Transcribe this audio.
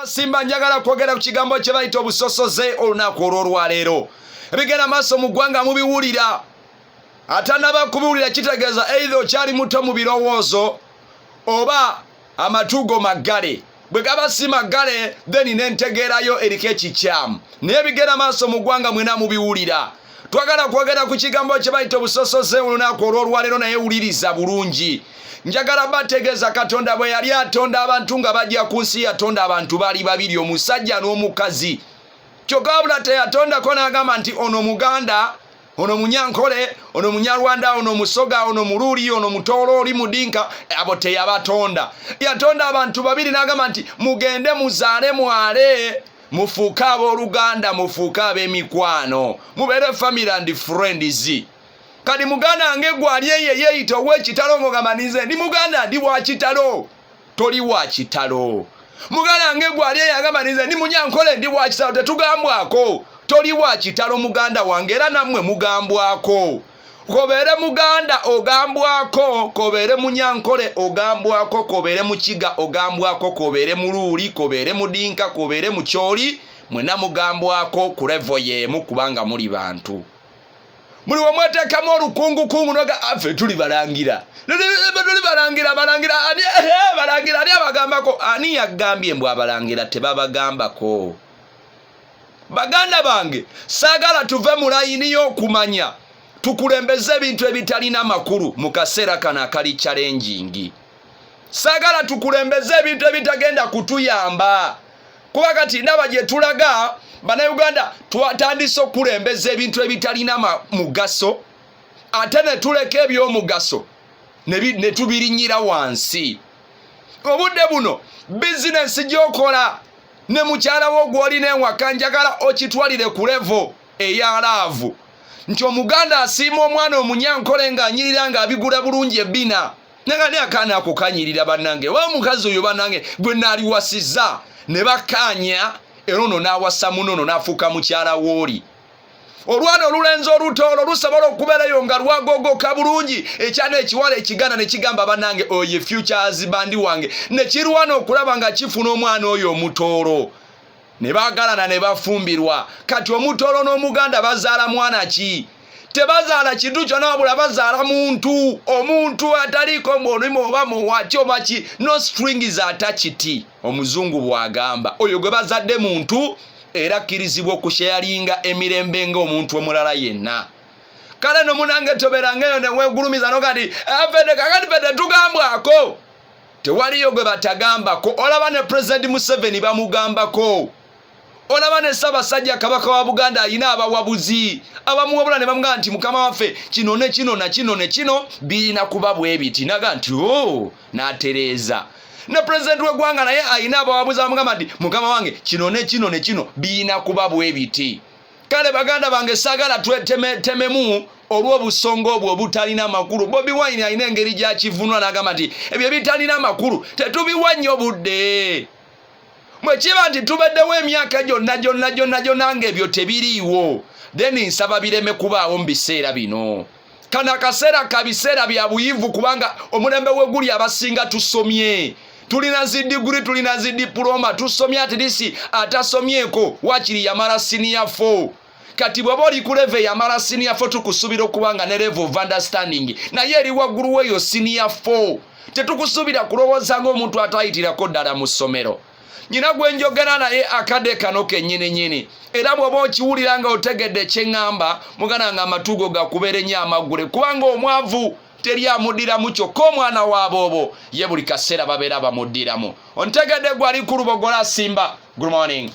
Simba njagala kwogera ku kigambo kye bayita obusosoze olunaku olw'olwaleero. Ebigenda maaso mu ggwanga mubiwulira. Atanaba kubiwulira kitegeeza either okyali muto mu birowoozo oba amatugo maggale. Bwe gaba si maggale then nentegeerayo eriko ekikyamu. Naye ebigenda maaso mu ggwanga mwena mubiwulira. Twagala kwogera ku kigambo kye bayita obusosoze olunaku olw'olwaleero naye wuliriza bulungi. Njagala bategeeza Katonda bwe yali atonda abantu nga bajja ku nsi yatonda abantu bali babiri, omusajja n'omukazi. Kyokka wabula teyatondako n'agamba nti ono Muganda, ono Munyankole, ono Munyarwanda, ono Musoga, ono Muluuli, ono Mutoolo, oli Mudinka. Abo teyabatonda. Yatonda abantu babiri n'agamba nti mugende muzaale mwale, mufuuke ab'oluganda, mufuuke ab'emikwano, mubeere family and friends. Kati Muganda wange gwali yeeyita ow'ekitalo ng'ogamba nze ndi Muganda ndi wa kitalo. Toli wa kitalo. Muganda wange gwali agamba nze ndi Munyankole ndi wa kitalo, tetugambwako. Toli wa kitalo Muganda wange, era nammwe mugambwako. Kobeere Muganda ogambwako, kobeere Munyankole ogambwako, kobeere Mukiga ogambwako, kobeere Muluuli, kobeere Mudinka, kobeere Mukyoli, mwena mugambwako ku level y'emu kubanga muli bantu. Muli wamwetekamu olukungukungu noga affe tuli balangira. Tuli balangira balangira ani abagambako. Ani yagambye mbw abalangira tebabagambako. Baganda bange saagala tuve mu layini y'okumanya tukulembeze ebintu ebitalina makulu mu kaseera kano akali challenging. Saagala tukulembeze ebintu ebitagenda kutuyamba. Kuba kati ndaba gye tulaga Bannayuganda twatandise okulembeza ebintu ebitalina mugaso ate ne tuleka eby'omugaso ne tubirinyira wansi. Obudde buno bizinesi gy'okola ne mukyala wo gw'olina ewaka njagala okitwalire ku level eya laavu nti Omuganda asiima omwana Omunyankole ng'anyirira ng'abigula bulungi ebbina nenga ne akaana ako kanyirira bannange wa omukazi oyo bannange gwe naaliwasizza ne bakkaanya era ono n'awasa munono n'afuuka mukyala wooli. Olwana olulenzi olutoolo lusobola okubeerayo nga lwagogoka bulungi ekyana ekiwala ekiganda ne kigamba bannange oyo future husband wange ne kirwana okulaba nga kifuna omwana oyo omutoolo. Ne baagalana ne bafumbirwa. Kati omutoolo n'Omuganda bazaala mwana ki? Tebazaala kintu kyonna wabula bazaala muntu. Omuntu ataliiko mb'olimo oba muwaki oba ki, no strings attached omuzungu bw'agamba. Oyo gwe bazadde muntu era akkirizibwa okusharinga emirembe ng'omuntu omulala yenna. Kale no munange toberangeyo ne weegulumiza nogati afede kakati fede tugambwako. Tewaliyo gwe batagambako. Olaba ne President Museveni bamugambako. Olaba ne Ssaabasajja Kabaka wa Buganda alina abawabuzi abamuwabula ne bamugamba nti mukama waffe kino ne kino na kino ne kino birina kuba bwe biti. Naga nti n'atereeza. Ne President w'eggwanga naye alina abawabuzi bamugamba nti mukama wange kino ne kino ne kino birina kuba bwe biti. Kale baganda bange saagala twetememu olw'obusongo obwo obutalina makulu. Bobi Wine alina engeri gy'akivunula n'agamba nti ebyo bitalina makulu tetubiwa nnyo budde. Mwe kiba nti tubaddewo emyaka gyonna ng'ebyo tebiriiwo then nsaba bireme kubaawo mu biseera bino. Kano akaseera ka biseera bya buyivu kubanga omulembe w'eguli abasinga tusomye. Tulina zi degree, tulina zi diploma, tusomye at least atasomyeko wakiri yamala senior 4. Kati bw'oba oli ku level yamala senior 4 tukusuubira okubanga ne level of understanding naye eri waggulu w'eyo senior 4. Tetukusuubira kulowooza ng'omuntu atayitirako ddala mu ssomero. Nyina gwe njogera naye akadde kano kennyini era bw'oba okiwulira nga otegedde kye ŋŋamba mugana nga amatugo gakubeere nnyo amaggule kubanga omwavu teri amuddiramu kyokka omwana waaboobo ye buli kaseera babeera bamuddiramu. Ontegedde gwali ku Lubogola Simba. Good morning.